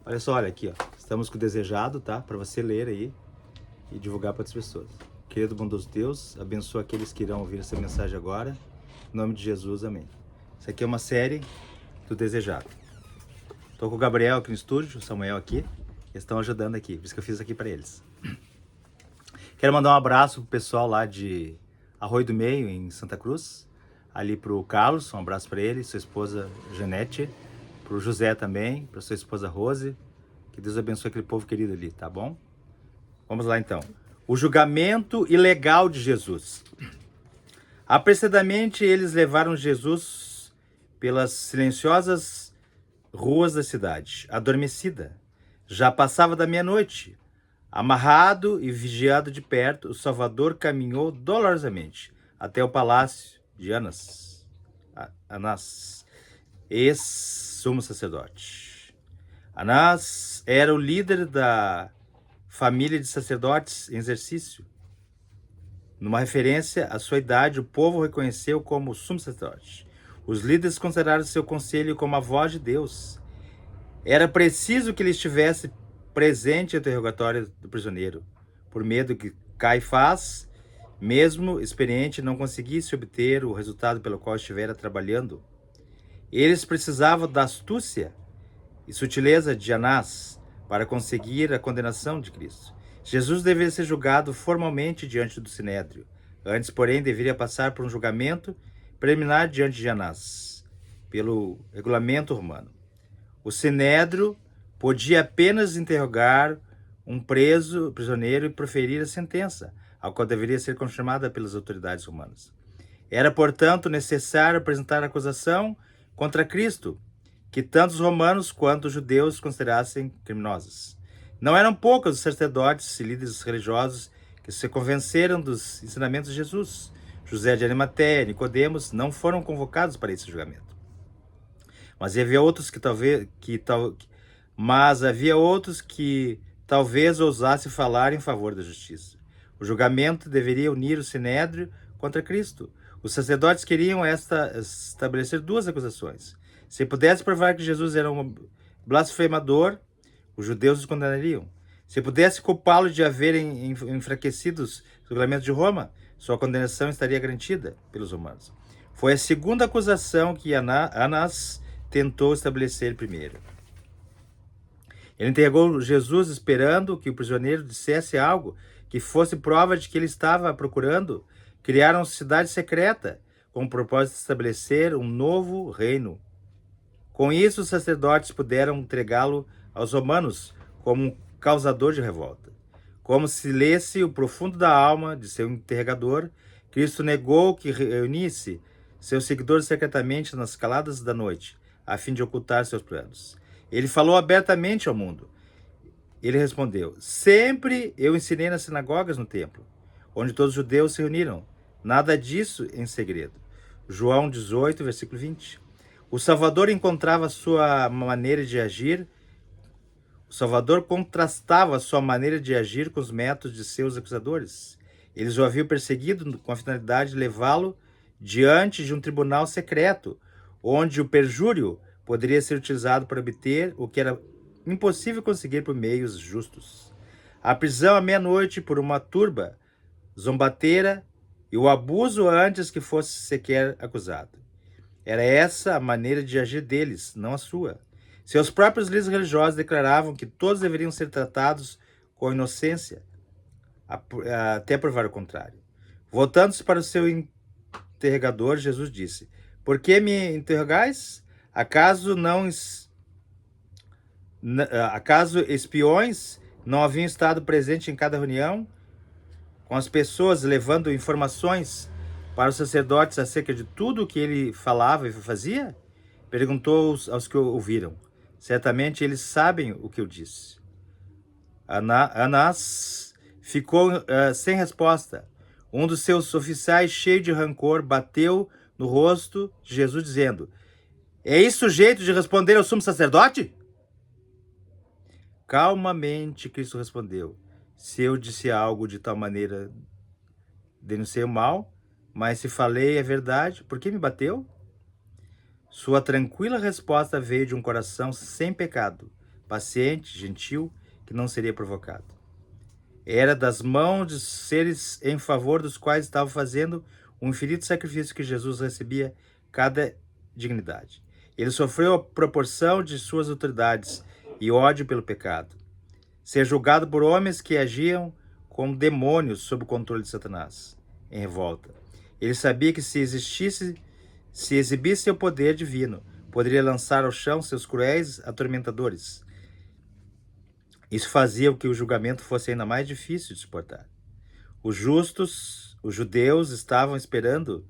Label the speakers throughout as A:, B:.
A: Olha só, olha aqui, ó. Estamos com o desejado, tá? Para você ler aí e divulgar para outras pessoas. Querido bondoso Deus, abençoa aqueles que irão ouvir essa mensagem agora. Em nome de Jesus, amém. Isso aqui é uma série do desejado. Tô com o Gabriel aqui no estúdio, o Samuel aqui. Eles estão ajudando aqui, por isso que eu fiz aqui para eles. Quero mandar um abraço pro pessoal lá de Arroio do Meio, em Santa Cruz. Ali pro Carlos, um abraço para ele, sua esposa Janete. Pro José também, pra sua esposa Rose. Que Deus abençoe aquele povo querido ali, tá bom? Vamos lá então. O julgamento ilegal de Jesus. Apressadamente eles levaram Jesus pelas silenciosas ruas da cidade, adormecida. Já passava da meia-noite. Amarrado e vigiado de perto, o Salvador caminhou dolorosamente até o palácio de Anás, ex-sumo sacerdote. Anás era o líder da família de sacerdotes em exercício. Numa referência à sua idade, o povo o reconheceu como sumo sacerdote. Os líderes consideraram seu conselho como a voz de Deus. Era preciso que ele estivesse presente no interrogatório do prisioneiro, por medo que Caifás, mesmo experiente, não conseguisse obter o resultado pelo qual estivera trabalhando. Eles precisavam da astúcia e sutileza de Anás para conseguir a condenação de Cristo. Jesus deveria ser julgado formalmente diante do Sinédrio. Antes, porém, deveria passar por um julgamento preliminar diante de Anás, pelo regulamento romano. O Sinédrio podia apenas interrogar um prisioneiro e proferir a sentença, a qual deveria ser confirmada pelas autoridades romanas. Era, portanto, necessário apresentar acusação contra Cristo, que tanto os romanos quanto os judeus considerassem criminosas. Não eram poucos os sacerdotes e líderes religiosos que se convenceram dos ensinamentos de Jesus. José de Arimateia e Nicodemos não foram convocados para esse julgamento. Mas havia outros que talvez ousassem falar em favor da justiça. O julgamento deveria unir o Sinédrio contra Cristo. Os sacerdotes queriam estabelecer duas acusações. Se pudesse provar que Jesus era um blasfemador, os judeus os condenariam. Se pudesse culpá-lo de haverem enfraquecido os regulamentos de Roma, sua condenação estaria garantida pelos romanos. Foi a segunda acusação que Anás tentou estabelecer primeiro. Ele interrogou Jesus esperando que o prisioneiro dissesse algo que fosse prova de que ele estava procurando criar uma cidade secreta com o propósito de estabelecer um novo reino. Com isso, os sacerdotes puderam entregá-lo aos romanos como um causador de revolta. Como se lesse o profundo da alma de seu interrogador, Cristo negou que reunisse seus seguidores secretamente nas caladas da noite, a fim de ocultar seus planos. Ele falou abertamente ao mundo. Ele respondeu: sempre eu ensinei nas sinagogas no templo, onde todos os judeus se reuniram. Nada disso em segredo. João 18, versículo 20. O Salvador encontrava sua maneira de agir. O Salvador contrastava sua maneira de agir com os métodos de seus acusadores. Eles o haviam perseguido com a finalidade de levá-lo diante de um tribunal secreto, onde o perjúrio poderia ser utilizado para obter o que era impossível conseguir por meios justos. A prisão à meia-noite por uma turba zombateira e o abuso antes que fosse sequer acusado. Era essa a maneira de agir deles, não a sua. Seus próprios líderes religiosos declaravam que todos deveriam ser tratados com inocência, até provar o contrário. Voltando-se para o seu interrogador, Jesus disse: por que me interrogais? Acaso espiões não haviam estado presentes em cada reunião, com as pessoas levando informações para os sacerdotes acerca de tudo o que ele falava e fazia? Perguntou aos que o ouviram. Certamente eles sabem o que eu disse. Anás ficou sem resposta. Um dos seus oficiais, cheio de rancor, bateu no rosto de Jesus, dizendo: é isso o jeito de responder ao sumo sacerdote? Calmamente, Cristo respondeu: se eu disse algo de tal maneira, denunciei o mal, mas se falei a verdade, por que me bateu? Sua tranquila resposta veio de um coração sem pecado, paciente, gentil, que não seria provocado. Era das mãos de seres em favor dos quais estava fazendo um infinito sacrifício que Jesus recebia cada dignidade. Ele sofreu a proporção de suas autoridades e ódio pelo pecado. Ser julgado por homens que agiam como demônios sob o controle de Satanás, em revolta. Ele sabia que se exibisse seu poder divino, poderia lançar ao chão seus cruéis atormentadores. Isso fazia com que o julgamento fosse ainda mais difícil de suportar. Os judeus, estavam esperando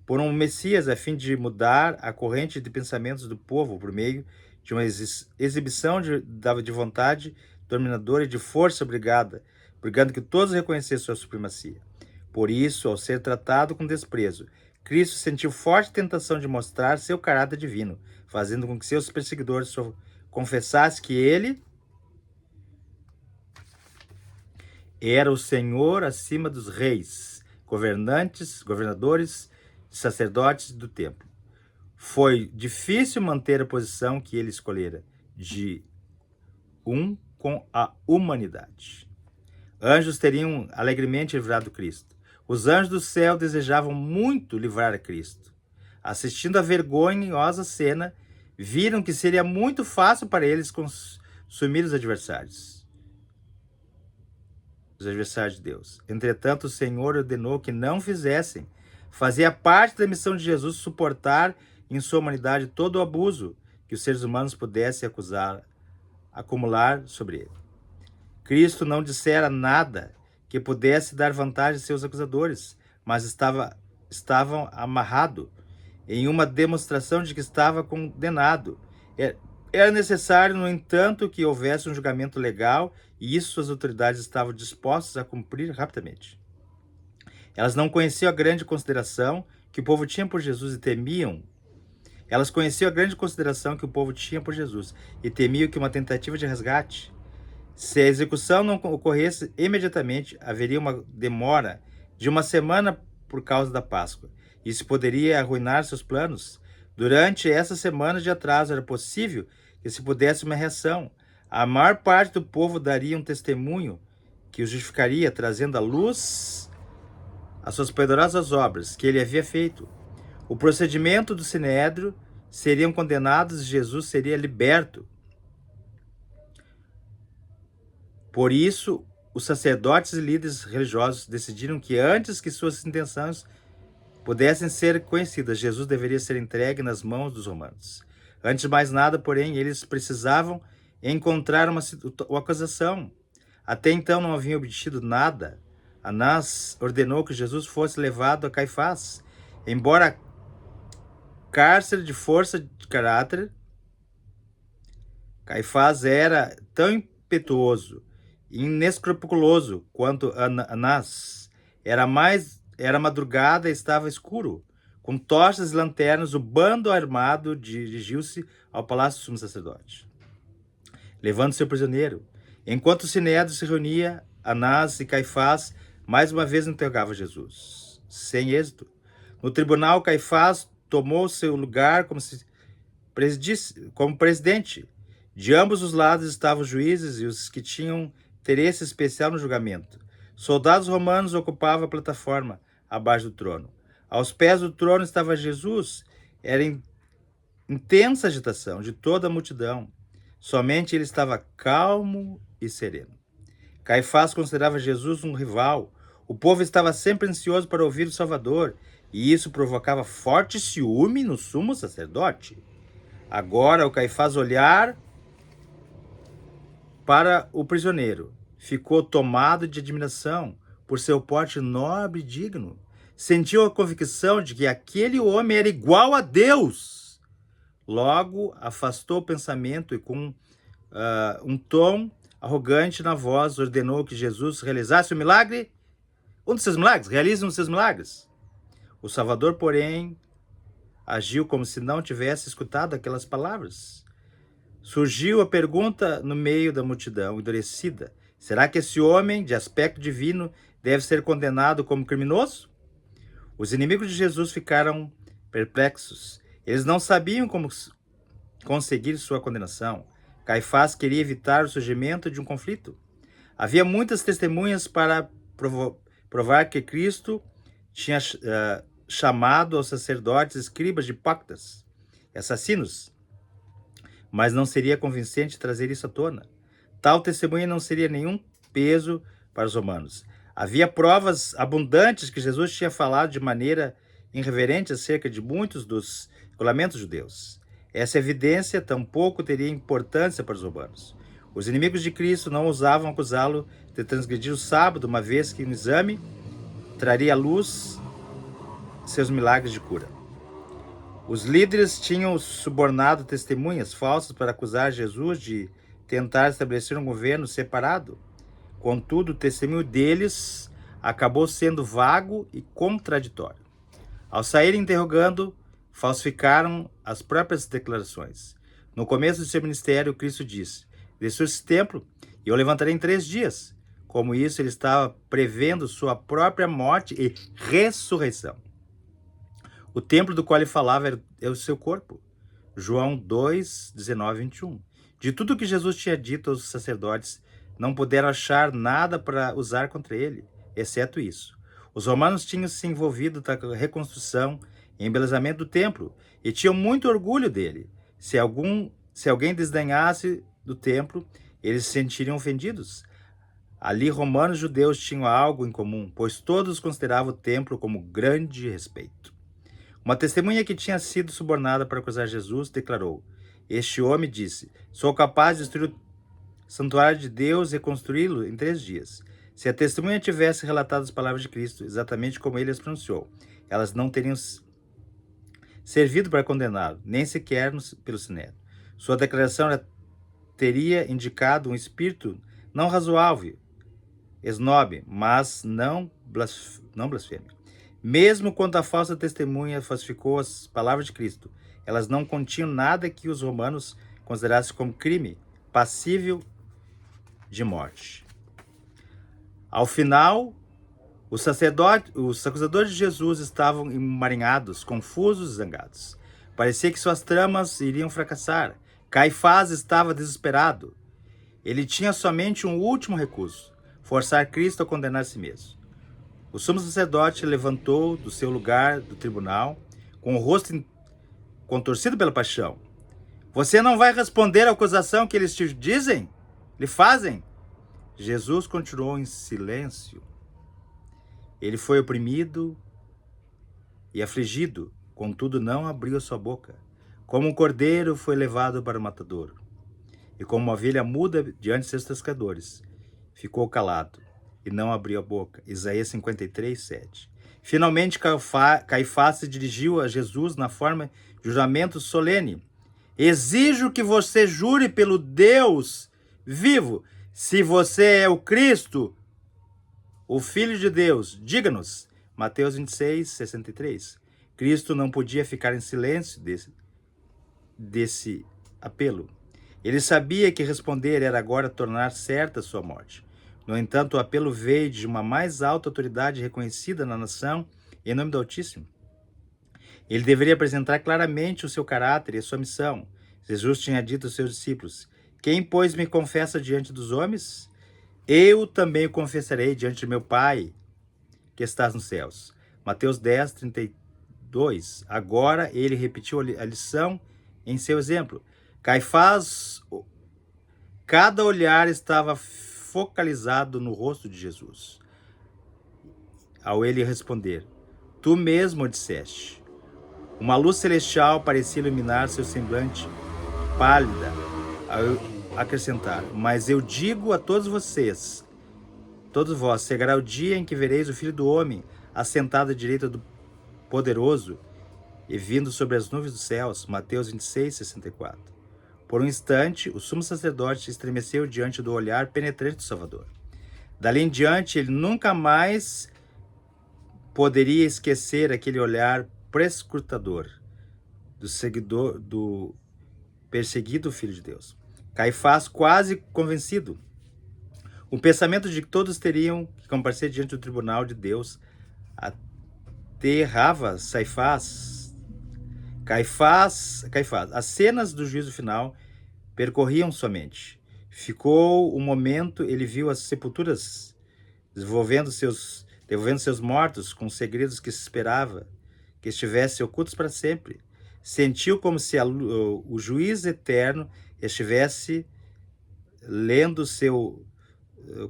A: por um Messias a fim de mudar a corrente de pensamentos do povo por meio de uma exibição de vontade dominadora e de força brigando que todos reconhecessem sua supremacia. Por isso, ao ser tratado com desprezo, Cristo sentiu forte tentação de mostrar seu caráter divino, fazendo com que seus perseguidores confessassem que ele era o Senhor acima dos reis, governadores, sacerdotes do templo. Foi difícil manter a posição que ele escolhera, de um com a humanidade. Anjos teriam alegremente livrado Cristo. Os anjos do céu desejavam muito livrar a Cristo. Assistindo à vergonhosa cena, viram que seria muito fácil para eles consumir os adversários de Deus. Entretanto, o Senhor ordenou que não fizessem. Fazia parte da missão de Jesus suportar em sua humanidade todo o abuso que os seres humanos pudessem acumular sobre ele. Cristo não dissera nada que pudesse dar vantagem a seus acusadores, mas estavam amarrado em uma demonstração de que estava condenado. Era necessário, no entanto, que houvesse um julgamento legal, e isso as autoridades estavam dispostas a cumprir rapidamente. Elas não conheciam a grande consideração que o povo tinha por Jesus e temiam. Elas conheciam a grande consideração que o povo tinha por Jesus e temiam que uma tentativa de resgate, se a execução não ocorresse imediatamente, haveria uma demora de uma semana por causa da Páscoa. Isso poderia arruinar seus planos. Durante essa semana de atraso era possível que se pudesse uma reação. A maior parte do povo daria um testemunho que o justificaria, trazendo à luz as suas poderosas obras que ele havia feito. O procedimento do Sinédrio seriam condenados e Jesus seria liberto. Por isso, os sacerdotes e líderes religiosos decidiram que antes que suas intenções pudessem ser conhecidas, Jesus deveria ser entregue nas mãos dos romanos. Antes de mais nada, porém, eles precisavam encontrar uma acusação. Até então não haviam obtido nada. Anás ordenou que Jesus fosse levado a Caifás. Embora cárcere de força de caráter, Caifás era tão impetuoso e inescrupuloso quanto Anás. Era madrugada e estava escuro. Com tochas e lanternas, o bando armado dirigiu-se ao palácio do sumo sacerdote, levando seu prisioneiro. Enquanto o Sinédrio se reunia, Anás e Caifás mais uma vez interrogavam Jesus, sem êxito. No tribunal, Caifás tomou seu lugar como presidente. De ambos os lados estavam os juízes e os que tinham interesse especial no julgamento. Soldados romanos ocupavam a plataforma abaixo do trono. Aos pés do trono estava Jesus. Era intensa agitação de toda a multidão. Somente ele estava calmo e sereno. Caifás considerava Jesus um rival. O povo estava sempre ansioso para ouvir o Salvador, e isso provocava forte ciúme no sumo sacerdote. Agora, o Caifás olhar para o prisioneiro, ficou tomado de admiração por seu porte nobre e digno. Sentiu a convicção de que aquele homem era igual a Deus. Logo, afastou o pensamento e, com um tom arrogante na voz, ordenou que Jesus realizasse o milagre. Um dos seus milagres, realize um dos seus milagres. O Salvador, porém, agiu como se não tivesse escutado aquelas palavras. Surgiu a pergunta no meio da multidão endurecida: será que esse homem, de aspecto divino, deve ser condenado como criminoso? Os inimigos de Jesus ficaram perplexos. Eles não sabiam como conseguir sua condenação. Caifás queria evitar o surgimento de um conflito. Havia muitas testemunhas para provar que Cristo tinha chamado aos sacerdotes escribas de hipócritas, assassinos, mas não seria convincente trazer isso à tona. Tal testemunha não seria nenhum peso para os romanos. Havia provas abundantes que Jesus tinha falado de maneira irreverente acerca de muitos dos regulamentos judeus. Essa evidência tampouco teria importância para os romanos. Os inimigos de Cristo não ousavam acusá-lo de transgredir o sábado, uma vez que um exame traria à luz seus milagres de cura. Os líderes tinham subornado testemunhas falsas para acusar Jesus de tentar estabelecer um governo separado. Contudo, o testemunho deles acabou sendo vago e contraditório. Ao saírem interrogando, falsificaram as próprias declarações. No começo de seu ministério, Cristo disse: "Destrua esse templo e eu levantarei em 3 dias." Como isso, ele estava prevendo sua própria morte e ressurreição. O templo do qual ele falava é o seu corpo. João 2, 19 e 21. De tudo que Jesus tinha dito aos sacerdotes, não puderam achar nada para usar contra ele, exceto isso. Os romanos tinham se envolvido na reconstrução e embelezamento do templo e tinham muito orgulho dele. Se alguém desdenhasse do templo, eles se sentiriam ofendidos. Ali, romanos e judeus tinham algo em comum, pois todos consideravam o templo como grande respeito. Uma testemunha que tinha sido subornada para acusar Jesus declarou: "Este homem disse, sou capaz de destruir o santuário de Deus e reconstruí-lo em 3 dias." Se a testemunha tivesse relatado as palavras de Cristo, exatamente como ele as pronunciou, elas não teriam servido para condená-lo, nem sequer pelo Sinédrio. Sua declaração teria indicado um espírito não razoável, esnobe, mas não blasfêmia. Mesmo quando a falsa testemunha falsificou as palavras de Cristo, elas não continham nada que os romanos considerassem como crime passível de morte. Ao final, os acusadores de Jesus estavam emaranhados, confusos e zangados. Parecia que suas tramas iriam fracassar. Caifás estava desesperado. Ele tinha somente um último recurso: forçar Cristo a condenar a si mesmo. O sumo sacerdote levantou do seu lugar do tribunal, com o rosto contorcido pela paixão. "Você não vai responder à acusação que eles te dizem? Lhe fazem?" Jesus continuou em silêncio. Ele foi oprimido e afligido, contudo não abriu sua boca. Como um cordeiro foi levado para o matadouro, e como uma ovelha muda diante de seus tosqueadores, ficou calado e não abriu a boca. Isaías 53, 7. Finalmente, Caifás se dirigiu a Jesus na forma de juramento solene. "Exijo que você jure pelo Deus vivo, se você é o Cristo, o Filho de Deus. Diga-nos." Mateus 26, 63. Cristo não podia ficar em silêncio desse apelo. Ele sabia que responder era agora tornar certa sua morte. No entanto, o apelo veio de uma mais alta autoridade reconhecida na nação em nome do Altíssimo. Ele deveria apresentar claramente o seu caráter e a sua missão. Jesus tinha dito aos seus discípulos: "Quem, pois, me confessa diante dos homens, eu também o confessarei diante de meu Pai, que estás nos céus." Mateus 10, 32. Agora ele repetiu a lição em seu exemplo. Caifás, cada olhar estava focalizado no rosto de Jesus. Ao ele responder: "Tu mesmo disseste." Uma luz celestial parecia iluminar seu semblante pálida, ao acrescentar: "Mas eu digo a todos vós, chegará o dia em que vereis o Filho do Homem assentado à direita do Poderoso e vindo sobre as nuvens dos céus." Mateus 26, 64. Por um instante, o sumo sacerdote estremeceu diante do olhar penetrante do Salvador. Dali em diante, ele nunca mais poderia esquecer aquele olhar prescrutador do perseguido Filho de Deus. Caifás, quase convencido, o pensamento de que todos teriam que comparecer diante do tribunal de Deus, aterrava Caifás. As cenas do juízo final percorriam sua mente. Ficou um momento, ele viu as sepulturas devolvendo seus mortos com segredos que se esperava que estivessem ocultos para sempre. Sentiu como se o juiz eterno estivesse lendo seu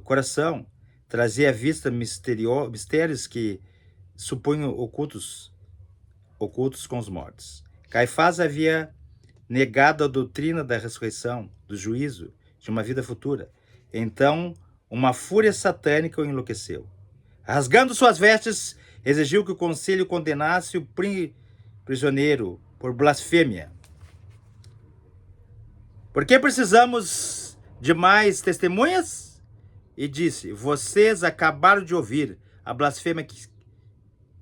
A: coração. Trazia à vista mistérios que supunham ocultos com os mortos. Caifás havia negado a doutrina da ressurreição, do juízo, de uma vida futura. Então, uma fúria satânica o enlouqueceu. Rasgando suas vestes, exigiu que o conselho condenasse o prisioneiro por blasfêmia. Por que precisamos de mais testemunhas? E disse: vocês acabaram de ouvir a blasfêmia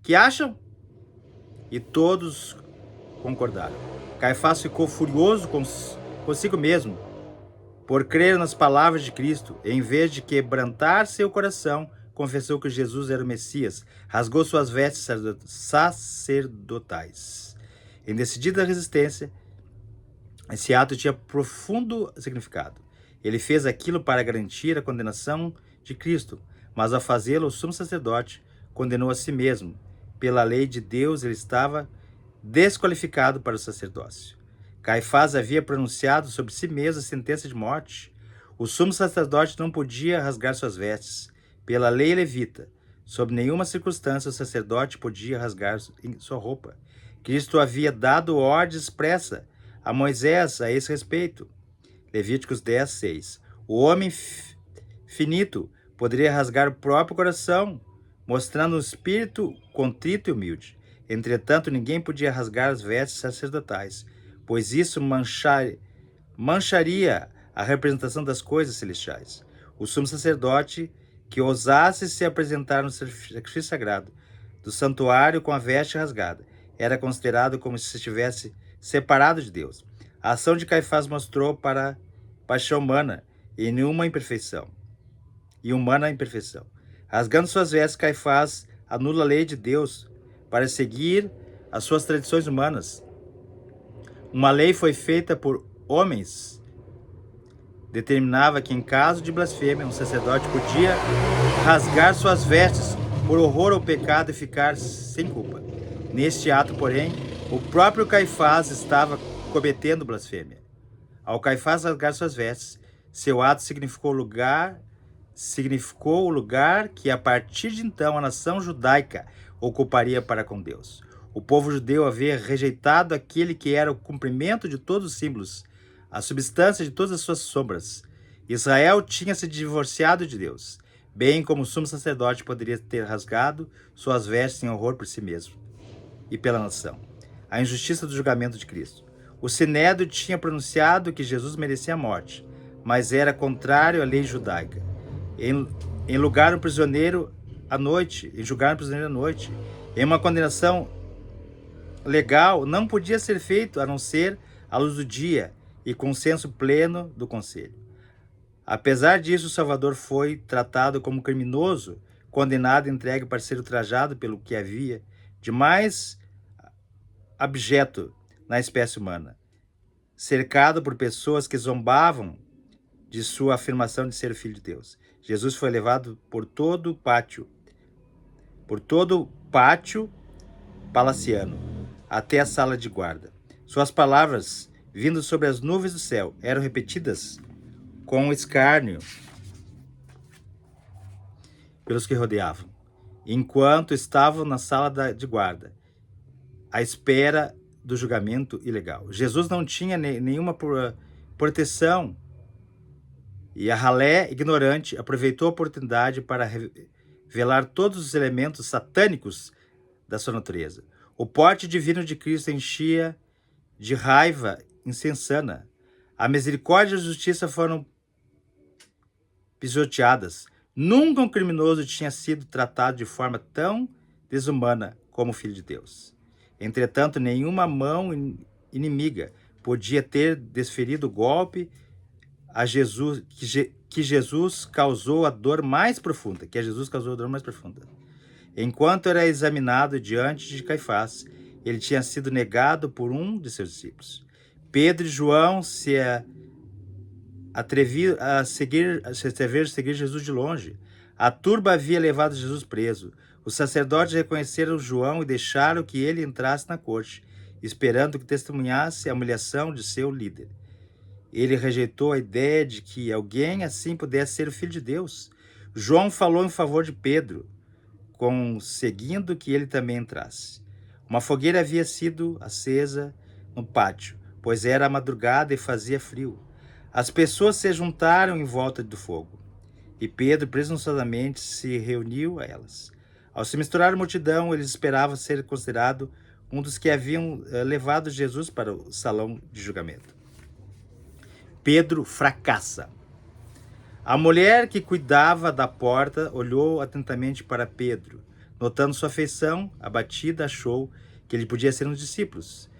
A: que acham? E todos concordaram. Caifás ficou furioso consigo mesmo por crer nas palavras de Cristo. Em vez de quebrantar seu coração, confessou que Jesus era o Messias. Rasgou suas vestes sacerdotais. Em decidida resistência, esse ato tinha profundo significado. Ele fez aquilo para garantir a condenação de Cristo, mas ao fazê-lo, o sumo sacerdote condenou a si mesmo. Pela lei de Deus, ele estava desqualificado para o sacerdócio. Caifás havia pronunciado sobre si mesmo a sentença de morte. O sumo sacerdote não podia rasgar suas vestes. Pela lei levita, sob nenhuma circunstância o sacerdote podia rasgar sua roupa. Cristo havia dado ordem expressa a Moisés a esse respeito. Levíticos 10, 6. O homem finito poderia rasgar o próprio coração, mostrando um espírito contrito e humilde. Entretanto, ninguém podia rasgar as vestes sacerdotais, pois isso mancharia a representação das coisas celestiais. O sumo sacerdote que ousasse se apresentar no sacrifício sagrado do santuário com a veste rasgada era considerado como se estivesse separado de Deus. A ação de Caifás mostrou para a paixão humana e humana imperfeição. Rasgando suas vestes, Caifás anula a lei de Deus para seguir as suas tradições humanas. Uma lei foi feita por homens. Determinava que, em caso de blasfêmia, um sacerdote podia rasgar suas vestes por horror ao pecado e ficar sem culpa. Neste ato, porém, o próprio Caifás estava cometendo blasfêmia. Ao Caifás rasgar suas vestes, seu ato significou o lugar que, a partir de então, a nação judaica ocuparia para com Deus. O povo judeu havia rejeitado aquele que era o cumprimento de todos os símbolos, a substância de todas as suas sombras. Israel tinha se divorciado de Deus, bem como o sumo sacerdote poderia ter rasgado suas vestes em horror por si mesmo e pela nação. A injustiça do julgamento de Cristo. O Sinédrio tinha pronunciado que Jesus merecia a morte, mas era contrário à lei judaica. Em julgar um prisioneiro à noite, em uma condenação legal, não podia ser feito a não ser à luz do dia e consenso pleno do conselho. Apesar disso, o Salvador foi tratado como criminoso, condenado e entregue para ser ultrajado pelo que havia de mais abjeto na espécie humana, cercado por pessoas que zombavam de sua afirmação de ser o Filho de Deus. Jesus foi levado por todo o pátio palaciano, até a sala de guarda. Suas palavras, vindo sobre as nuvens do céu, eram repetidas com escárnio pelos que rodeavam, enquanto estavam na sala de guarda, à espera do julgamento ilegal. Jesus não tinha nenhuma proteção, e a ralé ignorante aproveitou a oportunidade para revelar todos os elementos satânicos da sua natureza. O porte divino de Cristo enchia de raiva insensana. A misericórdia e a justiça foram pisoteadas. Nunca um criminoso tinha sido tratado de forma tão desumana como o Filho de Deus. Entretanto, nenhuma mão inimiga podia ter desferido o golpe a Jesus, que Jesus causou a dor mais profunda, Enquanto era examinado diante de Caifás, ele tinha sido negado por um de seus discípulos. Pedro e João se atreveram a seguir Jesus de longe. A turba havia levado Jesus preso. Os sacerdotes reconheceram João e deixaram que ele entrasse na corte, esperando que testemunhasse a humilhação de seu líder. Ele rejeitou a ideia de que alguém assim pudesse ser o Filho de Deus. João falou em favor de Pedro, conseguindo que ele também entrasse. Uma fogueira havia sido acesa no pátio, pois era a madrugada e fazia frio. As pessoas se juntaram em volta do fogo, e Pedro presunçosamente se reuniu a elas. Ao se misturar à multidão, eles esperavam ser considerado um dos que haviam levado Jesus para o salão de julgamento. Pedro fracassa. A mulher que cuidava da porta olhou atentamente para Pedro. Notando sua feição abatida, achou que ele podia ser um dos discípulos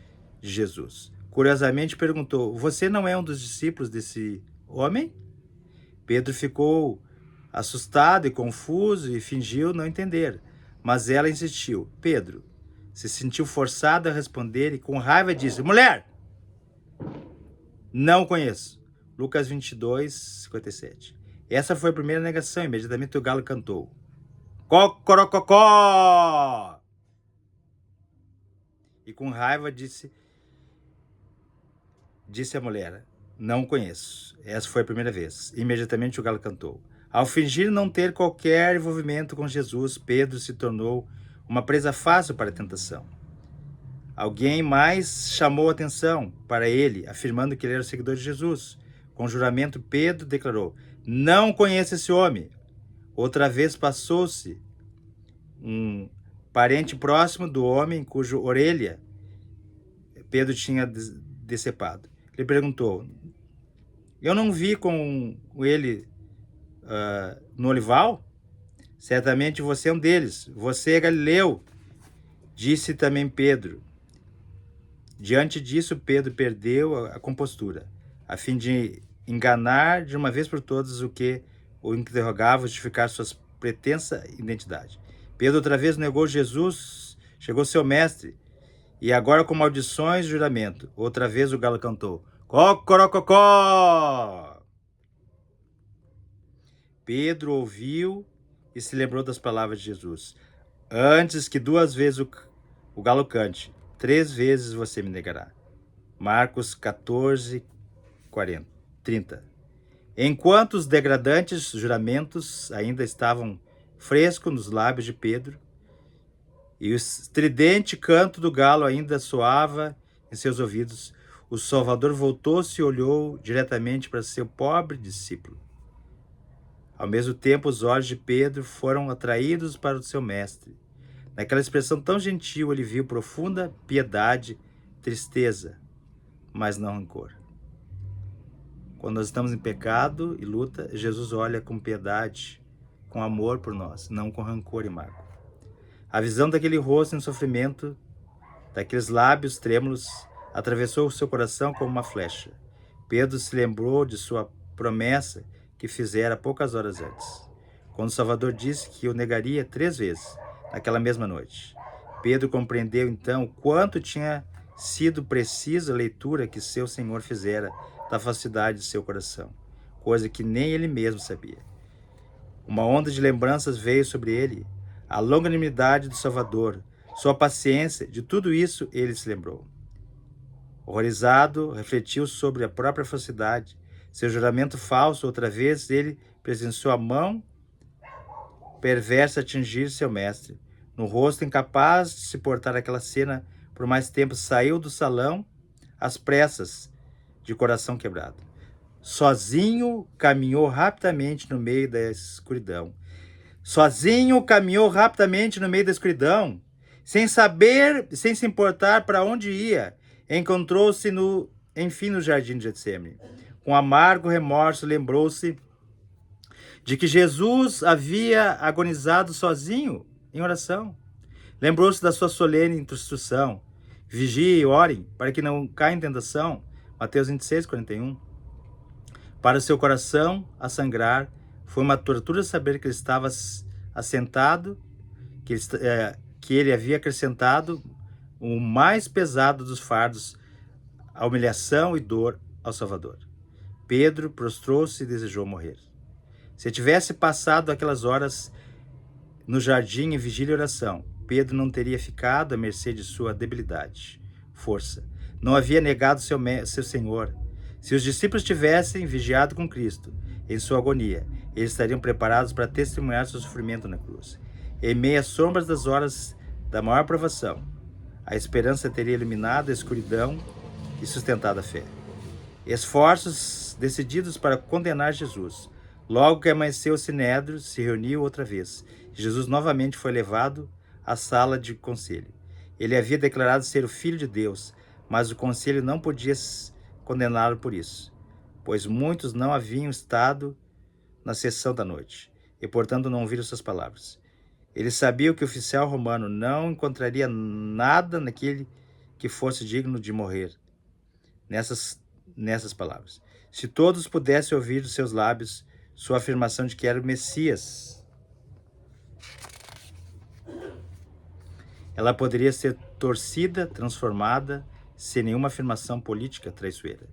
A: de Jesus. Curiosamente perguntou: você não é um dos discípulos desse homem? Pedro ficou assustado e confuso e fingiu não entender. Mas ela insistiu. Pedro se sentiu forçado a responder e com raiva disse: mulher, não o conheço. Lucas 22, 57. Essa foi a primeira negação. Imediatamente o galo cantou: cocorococó! E com raiva disse a mulher: não o conheço. Essa foi a primeira vez. Imediatamente o galo cantou. Ao fingir não ter qualquer envolvimento com Jesus, Pedro se tornou uma presa fácil para a tentação. Alguém mais chamou a atenção para ele, afirmando que ele era o seguidor de Jesus. Com juramento, Pedro declarou: não conheço esse homem. Outra vez passou-se um parente próximo do homem cuja orelha Pedro tinha decepado. Ele perguntou: eu não vi com ele no olival? Certamente você é um deles. Você é Galileu, disse também Pedro. Diante disso, Pedro perdeu a compostura, a fim de enganar de uma vez por todas o que o interrogava, justificar sua pretensa identidade. Pedro outra vez negou Jesus, chegou seu mestre, e agora com maldições e juramento. Outra vez o galo cantou: cocorococó! Pedro ouviu e se lembrou das palavras de Jesus: antes que 2 vezes o galo cante, 3 vezes você me negará. Marcos 14, 30. Enquanto os degradantes juramentos ainda estavam frescos nos lábios de Pedro, e o estridente canto do galo ainda soava em seus ouvidos, o Salvador voltou-se e olhou diretamente para seu pobre discípulo. Ao mesmo tempo, os olhos de Pedro foram atraídos para o seu mestre. Naquela expressão tão gentil, ele viu profunda piedade, tristeza, mas não rancor. Quando nós estamos em pecado e luta, Jesus olha com piedade, com amor por nós, não com rancor e mágoa. A visão daquele rosto em sofrimento, daqueles lábios trêmulos, atravessou o seu coração como uma flecha. Pedro se lembrou de sua promessa que fizera poucas horas antes, quando o Salvador disse que o negaria 3 vezes, naquela mesma noite. Pedro compreendeu então o quanto tinha sido precisa a leitura que seu Senhor fizera da falsidade de seu coração, coisa que nem ele mesmo sabia. Uma onda de lembranças veio sobre ele, a longanimidade do Salvador, sua paciência, de tudo isso ele se lembrou. Horrorizado, refletiu sobre a própria falsidade, seu juramento falso. Outra vez ele presenciou a mão perversa atingir seu mestre. No rosto incapaz de se portar aquela cena por mais tempo, saiu do salão às pressas, de coração quebrado. Sozinho caminhou rapidamente no meio da escuridão. Sem saber, sem se importar para onde ia, encontrou-se enfim no jardim de Getsemane. Com amargo remorso, lembrou-se de que Jesus havia agonizado sozinho em oração. Lembrou-se da sua solene instrução: vigiem e orem para que não caia em tentação. Mateus 26, 41. Para o seu coração a sangrar, foi uma tortura saber que ele estava assentado, que ele havia acrescentado o mais pesado dos fardos, a humilhação e dor ao Salvador. Pedro prostrou-se e desejou morrer. Se tivesse passado aquelas horas no jardim em vigília e oração, Pedro não teria ficado à mercê de sua debilidade, força. Não havia negado seu Senhor. Se os discípulos tivessem vigiado com Cristo em sua agonia, eles estariam preparados para testemunhar seu sofrimento na cruz. Em meio às sombras das horas da maior provação, a esperança teria iluminado a escuridão e sustentado a fé. Esforços decididos para condenar Jesus. Logo que amanheceu, o Sinédrio se reuniu outra vez. Jesus novamente foi levado à sala de conselho. Ele havia declarado ser o Filho de Deus, mas o conselho não podia condená-lo por isso, pois muitos não haviam estado na sessão da noite, e portanto não ouviram suas palavras. Ele sabia que o oficial romano não encontraria nada naquele que fosse digno de morrer nessas palavras. Se todos pudessem ouvir dos seus lábios sua afirmação de que era o Messias, ela poderia ser torcida, transformada, sem nenhuma afirmação política traiçoeira.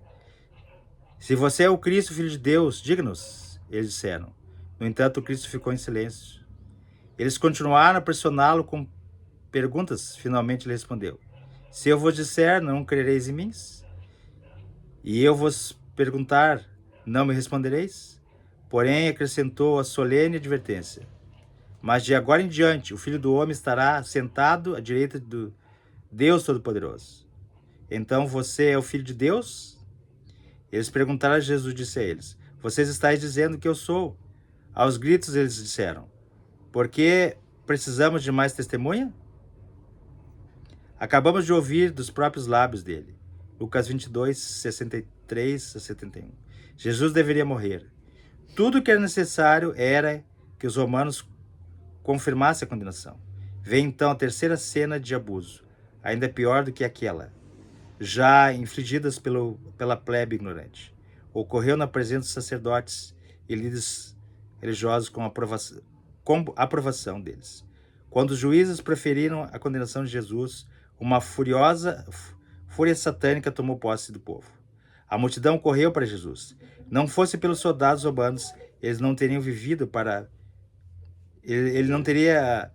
A: Se você é o Cristo, Filho de Deus, diga-nos, eles disseram. No entanto, o Cristo ficou em silêncio. Eles continuaram a pressioná-lo com perguntas. Finalmente ele respondeu: se eu vos disser, não crereis em mim? E eu vos perguntar, não me respondereis? Porém, acrescentou a solene advertência: mas de agora em diante, o Filho do Homem estará sentado à direita do Deus Todo-Poderoso. Então você é o Filho de Deus? Eles perguntaram a Jesus, disse a eles: vocês estáis dizendo que eu sou. Aos gritos eles disseram: por que precisamos de mais testemunha? Acabamos de ouvir dos próprios lábios dele. Lucas 22, 63 a 71. Jesus deveria morrer. Tudo o que era necessário era que os romanos confirmassem a condenação. Vem então a terceira cena de abuso, ainda pior do que aquela, já infligidas pela plebe ignorante. Ocorreu na presença dos sacerdotes e líderes religiosos com aprovação deles. Quando os juízes proferiram a condenação de Jesus, uma fúria satânica tomou posse do povo. A multidão correu para Jesus. Não fosse pelos soldados romanos, eles não teriam vivido para... Ele não teria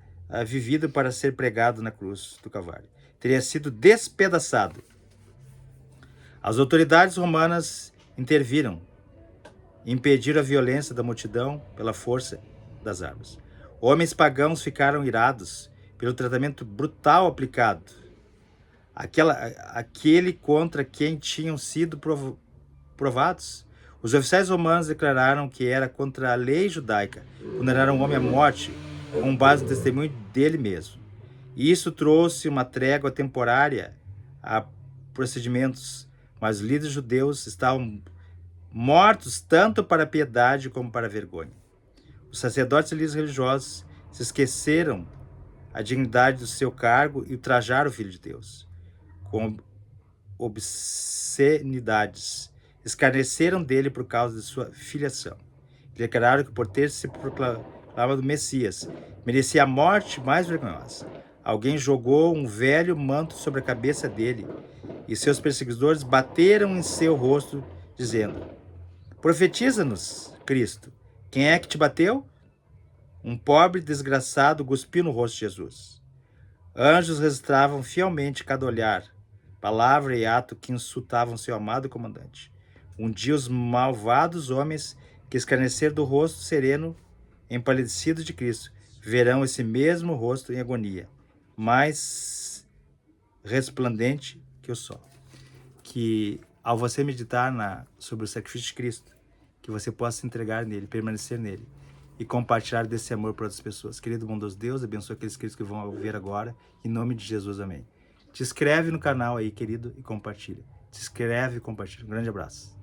A: vivido para ser pregado na cruz do Calvário. Teria sido despedaçado. As autoridades romanas interviram, impediram a violência da multidão pela força das armas. Homens pagãos ficaram irados pelo tratamento brutal aplicado, aquele contra quem tinham sido provados. Os oficiais romanos declararam que era contra a lei judaica condenar um homem à morte com base no testemunho dele mesmo. E isso trouxe uma trégua temporária a procedimentos, mas os líderes judeus estavam mortos tanto para a piedade como para a vergonha. Os sacerdotes e líderes religiosos se esqueceram a dignidade do seu cargo e ultrajaram o Filho de Deus com obscenidades. Escarneceram dele por causa de sua filiação. Declararam que por ter se proclamado Messias, merecia a morte mais vergonhosa. Alguém jogou um velho manto sobre a cabeça dele e seus perseguidores bateram em seu rosto, dizendo: profetiza-nos, Cristo. Quem é que te bateu? Um pobre desgraçado cuspiu no rosto de Jesus. Anjos registravam fielmente cada olhar, palavra e ato que insultavam seu amado comandante. Um dia os malvados homens que escarneceram do rosto sereno, empalidecido de Cristo, verão esse mesmo rosto em agonia, mais resplandente que o sol. Que ao você meditar sobre o sacrifício de Cristo, que você possa se entregar nele, permanecer nele e compartilhar desse amor para outras pessoas. Querido bondoso Deus, abençoe aqueles queridos que vão ver agora, em nome de Jesus, amém. Te inscreve no canal aí, querido, e compartilha. Se inscreve e compartilha. Um grande abraço.